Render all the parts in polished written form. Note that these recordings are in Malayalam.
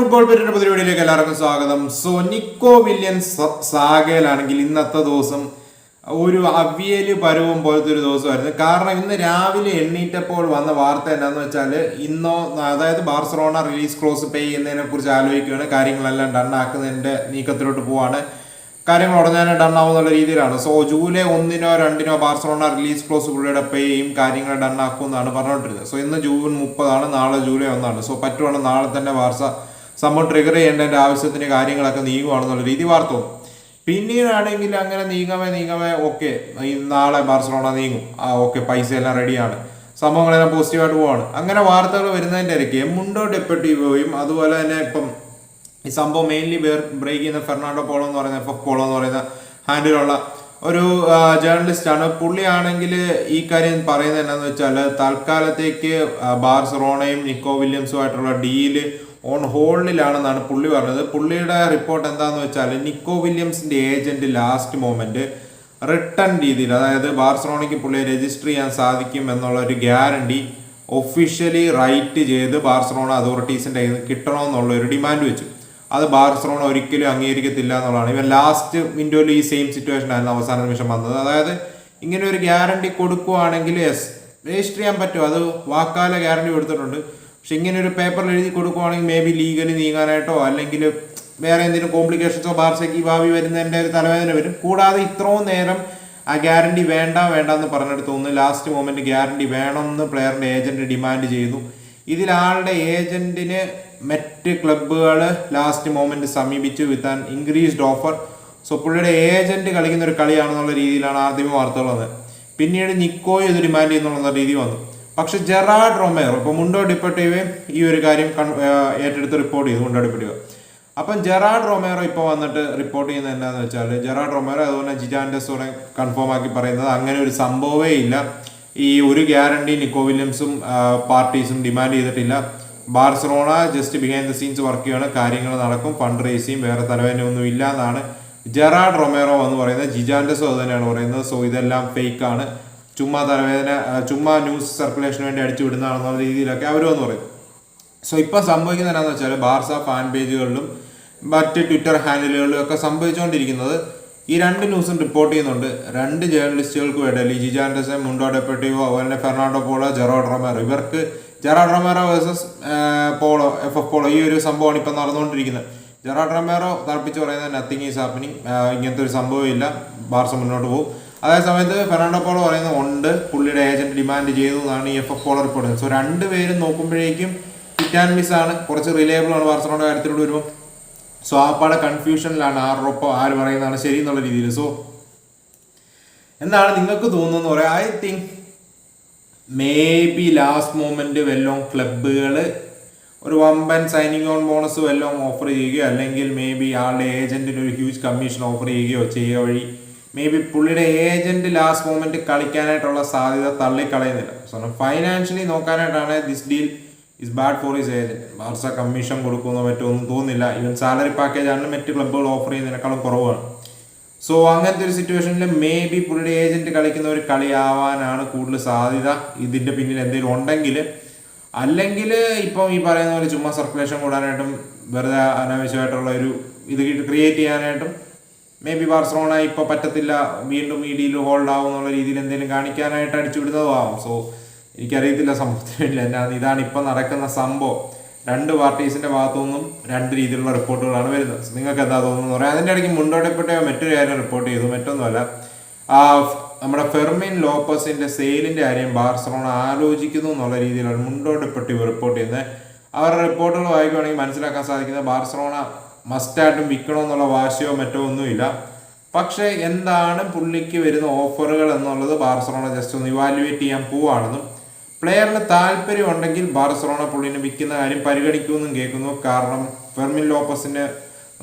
ഫുട്ബോൾ പറ്റിയ പുതിയ വീഡിയോയിലേക്ക് എല്ലാവർക്കും സ്വാഗതം. സോ നിക്കോ വില്യംസ് സാഗയിലാണെങ്കിൽ ഇന്നത്തെ ദിവസം ഒരു അവിയല് പരുവം പോലത്തെ ഒരു ദിവസമായിരുന്നു. കാരണം ഇന്ന് രാവിലെ എണ്ണീറ്റപ്പോൾ വന്ന വാർത്ത എന്താണെന്ന് വെച്ചാൽ അതായത് ബാർസലോണ റിലീസ് ക്ലോസ് പേ ചെയ്യുന്നതിനെ കുറിച്ച് ആലോചിക്കുകയാണ്. കാര്യങ്ങളെല്ലാം ഡൺ ആക്കുന്നതിൻ്റെ നീക്കത്തിലോട്ട് പോവാണ്. കാര്യങ്ങൾ ഉടനെ ഡൺ ആവുന്നുള്ള രീതിയിലാണ്. സോ ജൂലൈ 1-നോ 2-നോ ബാർസലോണ റിലീസ് ക്ലോസ് പുള്ളിയുടെ പേ ചെയ്യും, കാര്യങ്ങൾ ഡൺ ആക്കുമെന്നാണ് പറഞ്ഞുകൊണ്ടിരുന്നത്. സോ ഇന്ന് ജൂൺ 30, നാളെ ജൂലൈ 1. സോ പറ്റുവാണെങ്കിൽ നാളെ തന്നെ ബാർസ സംഭവം ട്രിഗർ ചെയ്യേണ്ടതിൻ്റെ ആവശ്യത്തിന് കാര്യങ്ങളൊക്കെ നീങ്ങുവാണെന്നുള്ള രീതി വാർത്ത വന്നു. പിന്നീടാണെങ്കിൽ അങ്ങനെ നീങ്ങവേ ഓക്കെ നാളെ ബാർസലോണ നീങ്ങും, ഓക്കെ പൈസ എല്ലാം റെഡിയാണ്, സംഭവങ്ങളെല്ലാം പോസിറ്റീവായിട്ട് പോവാണ്. അങ്ങനെ വാർത്തകൾ വരുന്നതിൻ്റെ ഇടയ്ക്ക് മുണ്ടോ ഡെപ്പറ്റീവോയും അതുപോലെ തന്നെ ഇപ്പം ഈ സംഭവം മെയിൻലി ബ്രേക്ക് ചെയ്യുന്ന ഫെർണാണ്ടോ പോളോ എന്ന് പറയുന്ന FF പോളോ എന്ന് പറയുന്ന ഹാൻഡിലുള്ള ഒരു ജേർണലിസ്റ്റാണ്. പുള്ളിയാണെങ്കിൽ ഈ കാര്യം പറയുന്നത് എന്താണെന്ന് വെച്ചാൽ തൽക്കാലത്തേക്ക് ബാർസലോണയും നിക്കോ വില്യംസുമായിട്ടുള്ള ഡീല് ഓൺ ഹോൾഡിലാണെന്നാണ് പുള്ളി പറഞ്ഞത്. പുള്ളിയുടെ റിപ്പോർട്ട് എന്താണെന്ന് വെച്ചാൽ നിക്കോ വില്യംസിന്റെ ഏജന്റ് ലാസ്റ്റ് മൊമെന്റ് റിട്ടേൺ രീതിയിൽ, അതായത് ബാർസലോണയ്ക്ക് പുള്ളിയെ രജിസ്റ്റർ ചെയ്യാൻ സാധിക്കും എന്നുള്ള ഒരു ഗ്യാരണ്ടി ഒഫീഷ്യലി റൈറ്റ് ചെയ്ത് ബാർസലോണ അതോറിറ്റീസിന്റെ കയ്യിൽ നിന്ന് കിട്ടണമെന്നുള്ള ഒരു ഡിമാൻഡ് വെച്ചു. അത് ബാർസലോണ ഒരിക്കലും അംഗീകരിക്കത്തില്ല എന്നുള്ളതാണ്. ഇവൻ ലാസ്റ്റ് വിൻഡോയിൽ ഈ സെയിം സിറ്റുവേഷൻ ആയിരുന്നു അവസാന നിമിഷം വന്നത്. അതായത് ഇങ്ങനെ ഒരു ഗ്യാരണ്ടി കൊടുക്കുവാണെങ്കിൽ രജിസ്റ്റർ ചെയ്യാൻ പറ്റും, അത് വാക്കാല ഗ്യാരണ്ടി കൊടുത്തിട്ടുണ്ട്. പക്ഷെ ഇങ്ങനെ ഒരു പേപ്പറിൽ എഴുതി കൊടുക്കുവാണെങ്കിൽ മേ ബി ലീഗലി നീങ്ങാനായിട്ടോ അല്ലെങ്കിൽ വേറെ എന്തെങ്കിലും കോംപ്ലിക്കേഷൻസോ ബാർസയ്ക്ക് ഭാവി വരുന്നതിൻ്റെ ഒരു തലവേദന വരും. കൂടാതെ ഇത്രയും നേരം ആ ഗ്യാരണ്ടി വേണ്ടെന്ന് പറഞ്ഞെടുത്ത് തോന്നുന്നു ലാസ്റ്റ് മൊമെന്റ് ഗ്യാരണ്ടി വേണമെന്ന് പ്ലെയറിന്റെ ഏജന്റ് ഡിമാൻഡ് ചെയ്യുന്നു. ഇതിലാളുടെ ഏജന്റിന് മറ്റ് ക്ലബ്ബുകൾ ലാസ്റ്റ് മൊമെന്റ് സമീപിച്ചു with an increased offer. So പുള്ളിയുടെ ഏജന്റ് കളിക്കുന്ന ഒരു കളിയാണെന്നുള്ള രീതിയിലാണ് ആദ്യമേ വാർത്തകൾ വന്നത്. പിന്നീട് നിക്കോയും ഇത് ഡിമാൻഡ് ചെയ്യുന്നുള്ള രീതി വന്നു. പക്ഷെ ജെറാർഡ് റൊമേറോ, ഇപ്പോൾ മുണ്ടോ ഡിപ്പർട്ടീവയും ഈ ഒരു കാര്യം ഏറ്റെടുത്ത് റിപ്പോർട്ട് ചെയ്തു, മുണ്ടോ ഡിപ്പർട്ടീവ. അപ്പം ജെറാർഡ് റൊമേറോ ഇപ്പോൾ വന്നിട്ട് റിപ്പോർട്ട് ചെയ്യുന്നത് എന്താണെന്ന് വെച്ചാൽ ജെറാർഡ് റൊമേറോ അതുപോലെ ജിജാൻഡസോടെ കൺഫേം ആക്കി പറയുന്നത് അങ്ങനെ ഒരു സംഭവമേ ഇല്ല. ഈ ഒരു ഗ്യാരണ്ടി നിക്കോ വില്യംസും പാർട്ടീസും ഡിമാൻഡ് ചെയ്തിട്ടില്ല. Barcelona just behind the scenes work ചെയ്യാണ്, കാര്യങ്ങൾ നടക്കും, ഫണ്ട് റേസിയും വേറെ തലവേദനയൊന്നും ഇല്ല എന്നാണ് ജെറാർഡ് റൊമേറോ എന്ന് പറയുന്നത്. ജിജാൻഡസോ അത് തന്നെയാണ് പറയുന്നത്. സോ ഇതെല്ലാം ഫേക്കാണ്, ചുമ്മാ തലവേദന, ചുമ്മാ ന്യൂസ് സർക്കുലേഷന് വേണ്ടി അടിച്ചു വിടുന്നതാണെന്നുള്ള രീതിയിലൊക്കെ അവരും എന്ന് പറയും. സോ ഇപ്പം സംഭവിക്കുന്നത് എന്താണെന്ന് വെച്ചാൽ ബാർസ ഫാൻ പേജുകളിലും മറ്റ് ട്വിറ്റർ ഹാൻഡിലുകളിലും ഒക്കെ സംഭവിച്ചുകൊണ്ടിരിക്കുന്നത് ഈ രണ്ട് ന്യൂസും റിപ്പോർട്ട് ചെയ്യുന്നുണ്ട്. രണ്ട് ജേർണലിസ്റ്റുകൾക്കും ഇടയിൽ ജിജാൻഡസെ, മുണ്ടോ ഡെപ്പറ്റീവോ, അതുപോലെ ഫെർണാണ്ടോ പോളോ, ജെറാർഡ് റൊമേറോ, ഇവർക്ക് Gerard Romero versus Polo, FF Polo, ഈ ഒരു സംഭവമാണ് ഇപ്പം നടന്നുകൊണ്ടിരിക്കുന്നത്. ജെറാർഡ് റൊമേറോ തർപ്പിച്ച് പറയുന്നത് നത്തിങ് ഈസ് ഹാപ്പനിങ്, ഇങ്ങനത്തെ ഒരു സംഭവം ഇല്ല, ബാർസ മുന്നോട്ട് പോകും. അതേ സമയത്ത് ഫെർണാണ്ടോ പോളോ പറയുന്നത് ഉണ്ട്, പുള്ളിയുടെ ഏജന്റ് ഡിമാൻഡ് ചെയ്തു എന്നാണ് ഈ FF പോളോ റിപ്പോർട്ട് ചെയ്യുന്നത്. സോ രണ്ടുപേരും നോക്കുമ്പോഴേക്കും ഹിറ്റ് ആൻഡ് മിസ് ആണ്, കുറച്ച് റിലയബിൾ ആണ് ബാർസലോണയുടെ കാര്യത്തിലൂടെ വരുമ്പോൾ. സോ ആ പാടെ കൺഫ്യൂഷനിലാണ് ആരോടൊപ്പം ആര് പറയുന്നതാണ് ശരി എന്നുള്ള രീതിയിൽ. സോ എന്താണ് നിങ്ങൾക്ക് തോന്നുന്നത് പറയാം. I think may be last moment വല്ലതും ക്ലബ്ബുകൾ ഒരു വമ്പൻ സൈനിങ് ഓൺ ബോണസ് വല്ലതും ഓഫർ ചെയ്യുകയോ അല്ലെങ്കിൽ മേ ബി ആളുടെ ഏജന്റിന് ഒരു ഹ്യൂജ് കമ്മീഷൻ ഓഫർ ചെയ്യുക വഴി മേ ബി പുള്ളിയുടെ ഏജന്റ് ലാസ്റ്റ് മൊമെന്റ് കളിക്കാനായിട്ടുള്ള സാധ്യത തള്ളിക്കളയുന്നില്ല. സോ ഫൈനാൻഷ്യലി നോക്കാനായിട്ടാണ് this deal is bad for his agent. Barca commission കൊടുക്കുമെന്നോ മറ്റോ ഒന്നും തോന്നുന്നില്ല. ഈവൻ സാലറി പാക്കേജ് ആണ് മറ്റ് ക്ലബ്ബുകൾ ഓഫർ ചെയ്യുന്നതിനേക്കാളും കുറവാണ്. സോ അങ്ങനത്തെ ഒരു സിറ്റുവേഷനിൽ മേ ബി പുള്ളിയുടെ ഏജന്റ് കളിക്കുന്ന ഒരു കളിയാവാനാണ് കൂടുതൽ സാധ്യത ഇതിന്റെ പിന്നിൽ എന്തെങ്കിലും ഉണ്ടെങ്കിൽ. അല്ലെങ്കിൽ ഇപ്പം ഈ പറയുന്ന പോലെ ചുമ്മാ സർക്കുലേഷൻ കൂടാനായിട്ടും വെറുതെ അനാവശ്യമായിട്ടുള്ള ഒരു ഇത് ക്രിയേറ്റ് ചെയ്യാനായിട്ടും മേ ബി ബാർസലോണ ഇപ്പോൾ പറ്റത്തില്ല, വീണ്ടും ഈ ഡീൽ ഹോൾഡ് ആവും എന്നുള്ള രീതിയിൽ എന്തെങ്കിലും കാണിക്കാനായിട്ട് അടിച്ചു വിടുന്നതും ആവും. സോ എനിക്കറിയത്തില്ല സംഭവത്തിനില്ല എന്നാണ്. ഇതാണ് ഇപ്പം നടക്കുന്ന സംഭവം. രണ്ട് പാർട്ടീസിന്റെ ഭാഗത്തുനിന്നും രണ്ട് രീതിയിലുള്ള റിപ്പോർട്ടുകളാണ് വരുന്നത്. നിങ്ങൾക്ക് എന്താ തോന്നുന്നു പറയാം. അതിൻ്റെ ഇടയ്ക്ക് മുണ്ടോടെപ്പെട്ട മറ്റൊരു കാര്യം റിപ്പോർട്ട് ചെയ്തു, മറ്റൊന്നുമല്ല നമ്മുടെ ഫെർമിൻ ലോപ്പസിന്റെ സെയിലിന്റെ കാര്യം ബാർസലോണ ആലോചിക്കുന്നു എന്നുള്ള രീതിയിലാണ് മുണ്ടോടെപ്പെട്ടി റിപ്പോർട്ട് ചെയ്യുന്നത്. അവരുടെ റിപ്പോർട്ടുകൾ വായിക്കുകയാണെങ്കിൽ മനസ്സിലാക്കാൻ സാധിക്കുന്നത് ബാർസലോണ മസ്റ്റായിട്ടും വിൽക്കണമെന്നുള്ള വാശിയോ മറ്റോ ഒന്നുമില്ല. പക്ഷേ എന്താണ് പുള്ളിക്ക് വരുന്ന ഓഫറുകൾ എന്നുള്ളത് ബാർസലോണ ജസ്റ്റ് ഒന്ന് ഇവാലുവേറ്റ് ചെയ്യാൻ പോവാണെന്നും പ്ലെയറിന് താല്പര്യം ഉണ്ടെങ്കിൽ ബാർസലോണ പുള്ളിനെ വിൽക്കുന്ന കാര്യം പരിഗണിക്കുമെന്നും കേൾക്കുന്നു. കാരണം ഫെർമിൻ ലോപ്പസിന്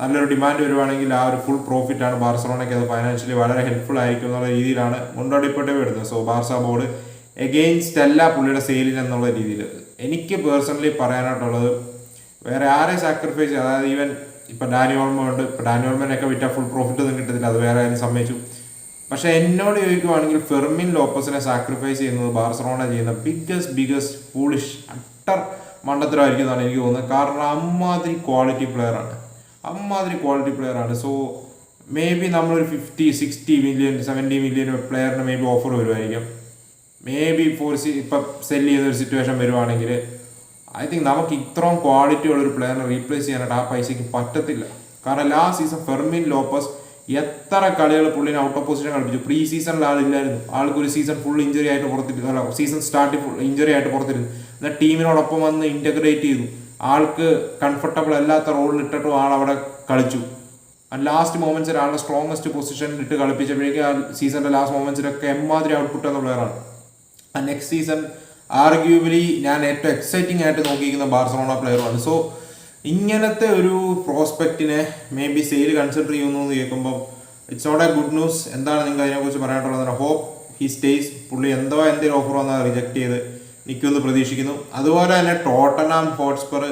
നല്ലൊരു ഡിമാൻഡ് വരുവാണെങ്കിൽ ആ ഒരു ഫുൾ പ്രോഫിറ്റ് ആണ് ബാർസലോണയ്ക്ക്, അത് ഫൈനാൻഷ്യലി വളരെ ഹെൽപ്ഫുൾ ആയിരിക്കും എന്നുള്ള രീതിയിലാണ് മുണ്ടോടിപ്പെട്ട് വരുന്നത്. സോ ബാർസ ബോർഡ് എഗെയിൻസ്റ്റ് അല്ല പുള്ളിയുടെ സെയിലിന് എന്നുള്ള രീതിയിൽ. എനിക്ക് പേഴ്സണലി പറയാനായിട്ടുള്ളത് വേറെ ആരെ സാക്രിഫൈസ്, അതായത് ഈവൻ ഇപ്പം ഡാനി ഓൾമോ ഉണ്ട്, ഇപ്പം ഡാനി ഓൾമോനൊക്കെ വിറ്റാൽ ഫുൾ പ്രോഫിറ്റ് ഒന്നും കിട്ടത്തില്ല, അത് വേറെ ആരും സമ്മതിച്ചു. പക്ഷെ എന്നോട് ചോദിക്കുവാണെങ്കിൽ ഫെർമിൻ ലോപ്പസിനെ സാക്രിഫൈസ് ചെയ്യുന്നത് ബാർസലോണ ചെയ്യുന്ന ബിഗ്ഗസ്റ്റ് ഫൂളിഷ് അട്ടർ മണ്ടത്തരമായിരിക്കും എന്നാണ് എനിക്ക് തോന്നുന്നത്. കാരണം അമ്മാതിരി ക്വാളിറ്റി പ്ലെയർ ആണ്. സോ മേ ബി നമ്മളൊരു 50-60 മില്യൺ 70 മില്യൺ പ്ലെയറിന് മേ ബി ഓഫർ വരുമായിരിക്കും. മേ ബി ഇപ്പം സെല് ചെയ്യുന്ന ഒരു സിറ്റുവേഷൻ വരുവാണെങ്കിൽ ഐ തിങ്ക് നമുക്ക് ഇത്രയും ക്വാളിറ്റി ഉള്ള ഒരു പ്ലെയറിനെ റീപ്ലേസ് ചെയ്യാനായിട്ട് ആ പൈസയ്ക്ക് പറ്റത്തില്ല. കാരണം ലാസ്റ്റ് സീസൺ ഫെർമിൻ ലോപ്പസ് എത്ര കളികൾ പുള്ളിനെ ഔട്ട് ഓഫ് പൊസിഷൻ കളിപ്പിച്ചു. പ്രീ സീസണിൽ ആളില്ലായിരുന്നു. ആൾക്ക് ഒരു സീസൺ ഫുൾ ഇഞ്ചറി ആയിട്ട് പുറത്തിരുന്നു. സീസൺ സ്റ്റാർട്ടിൽ ഫുൾ ഇഞ്ചറി ആയിട്ട് പുറത്തിരുന്നു. എന്നാൽ ടീമിനോടൊപ്പം വന്ന് ഇന്റഗ്രേറ്റ് ചെയ്തു. ആൾക്ക് കംഫർട്ടബിൾ അല്ലാത്ത റോളിൽ ഇട്ടിട്ടും അവിടെ കളിച്ചു. ലാസ്റ്റ് മൊമെന്റ്സിൽ ആളുടെ സ്ട്രോങ്ങസ്റ്റ് പൊസിഷനിൽ ഇട്ട് കളിപ്പിച്ചപ്പോഴേക്കും ആ സീസണിന്റെ ലാസ്റ്റ് മൊമെന്റ്സിലൊക്കെ എമ്മാതിരി ഔട്ട്പുട്ട് എന്ന പ്ലെയറാണ്. നെക്സ്റ്റ് സീസൺ ആർഗ്യൂബിലി ഞാൻ ഏറ്റവും എക്സൈറ്റിംഗ് ആയിട്ട് നോക്കിയിരിക്കുന്ന ബാർസലോണ പ്ലെയറുമാണ്. സോ ഇങ്ങനത്തെ ഒരു പ്രോസ്പെക്റ്റിനെ മേ ബി സെയിൽ കൺസിഡർ ചെയ്യുന്നു എന്ന് കേൾക്കുമ്പോൾ it's not a good news. എന്താണ് നിങ്ങൾക്ക് അതിനെക്കുറിച്ച് പറയാനുള്ളത്? Hope he stays. പുള്ളി എന്തെങ്കിലും ഓഫർ വന്നാൽ റിജക്ട് ചെയ്ത് നിൽക്കുമെന്ന് പ്രതീക്ഷിക്കുന്നു. അതുപോലെ തന്നെ ടോട്ടനാം ഹോട്ട്സ്പർ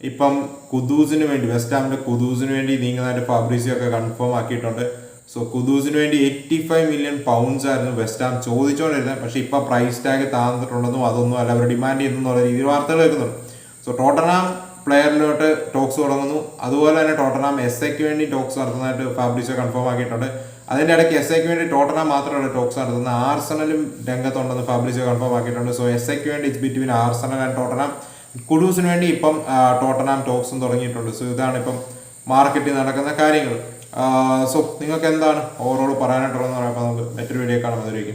ഇപ്പം കുദൂസിന് വേണ്ടി വെസ്റ്റ് ഹാമിന്റെ കുദൂസിന് വേണ്ടി നീങ്ങുന്നതായിട്ട് ഫാബ്രീസിയോ ഒക്കെ കൺഫേം ആക്കിയിട്ടുണ്ട്. സോ കുദൂസിന് വേണ്ടി 85 മില്യൺ പൗണ്ട്സ് ആയിരുന്നു വെസ്റ്റ് ഹാം ചോദിച്ചുകൊണ്ടിരുന്നത്. പക്ഷെ ഇപ്പൊ പ്രൈസ് ടാഗ് താന്നിട്ടുണ്ടെന്നും അതൊന്നും അല്ല അവർ ഡിമാൻഡ് ചെയ്യുന്നുള്ള രീതിയിൽ വാർത്തകൾ കേൾക്കുന്നുണ്ട്. സോ ടോട്ടനാം പ്ലെയറിലോട്ട് ടോക്സ് തുടങ്ങുന്നു. അതുപോലെ തന്നെ ടോട്ടനാം എസ്ഐക്ക് വേണ്ടി ടോക്സ് നടത്തുന്നതായിട്ട് ഫാബ്രീസിയോ കൺഫേം ആക്കിയിട്ടുണ്ട്. അതിന്റെ ഇടയ്ക്ക് എസ്ഐക്ക് വേണ്ടി ടോട്ടനാം മാത്രമല്ല ടോക്സ് നടത്തുന്നത്, ആർസണലും രംഗത്തുണ്ടെന്ന് ഫാബ്രീസിയോ കൺഫേം ആക്കിയിട്ടുണ്ട്. സോ എസ്ഐക്ക് വേണ്ടി it's between Arsenal and Tottenham. കുഡൂസിന് വേണ്ടി ഇപ്പം ടോട്ടനാം ടോക്സും തുടങ്ങിയിട്ടുണ്ട്. സോ ഇതാണ് ഇപ്പം മാർക്കറ്റിൽ നടക്കുന്ന കാര്യങ്ങൾ. സോ നിങ്ങൾക്ക് എന്താണ് ഓവറോൾ പറയാനായിട്ടുള്ളതെന്ന് പറയുമ്പോൾ നമുക്ക് മറ്റൊരു വീഡിയോ കാണാം. അതിലേക്ക്